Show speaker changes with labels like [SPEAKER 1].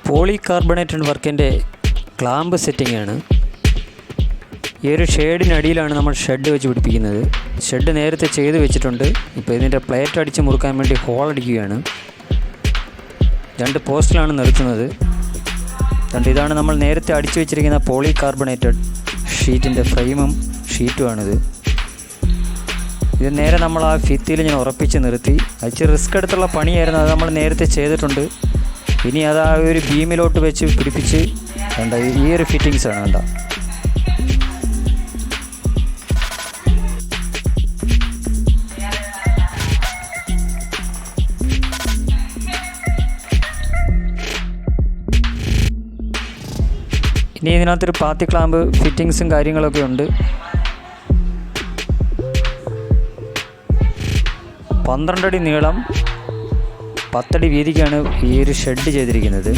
[SPEAKER 1] പോളികാർബണേറ്റഡ് വർക്കിൻ്റെ clamp setting ആണ്. ഈ ഒരു ഷേഡിനടിയിലാണ് നമ്മൾ ഷെഡ് വെച്ച് പിടിപ്പിക്കുന്നത്. ഷെഡ് നേരത്തെ ചെയ്ത് വെച്ചിട്ടുണ്ട്. ഇപ്പോൾ ഇതിൻ്റെ പ്ലേറ്റ് അടിച്ച് മുറുക്കാൻ വേണ്ടി ഹോൾ അടിക്കുകയാണ്. 2 പോസ്റ്റിലാണ് നിർത്തുന്നത്. ഇതാണ് നമ്മൾ നേരത്തെ അടിച്ചു വെച്ചിരിക്കുന്ന പോളികാർബണേറ്റഡ് ഷീറ്റിൻ്റെ ഫ്രെയിമും ഷീറ്റുമാണിത്. ഇത് നേരെ നമ്മൾ ആ ഭിത്തിയിൽ ഞാൻ ഉറപ്പിച്ച് നിർത്തി. ഇച്ചിരി റിസ്ക് എടുത്തുള്ള പണിയായിരുന്നു. അത് നമ്മൾ നേരത്തെ ചെയ്തിട്ടുണ്ട്. ഇനി അത് ആ ഒരു ബീമിലോട്ട് വെച്ച് പിടിപ്പിച്ച് കണ്ട ഈ ഒരു ഫിറ്റിങ്സാണ് കണ്ട. ഇനി ഇതിനകത്തൊരു പാത്തി ക്ലാമ്പ് ഫിറ്റിങ്സും കാര്യങ്ങളൊക്കെ ഉണ്ട്. 12 അടി നീളം 10 അടി വീതിക്കാണ് ഈ ഒരു ഷെഡ് ചെയ്തിരിക്കുന്നത്.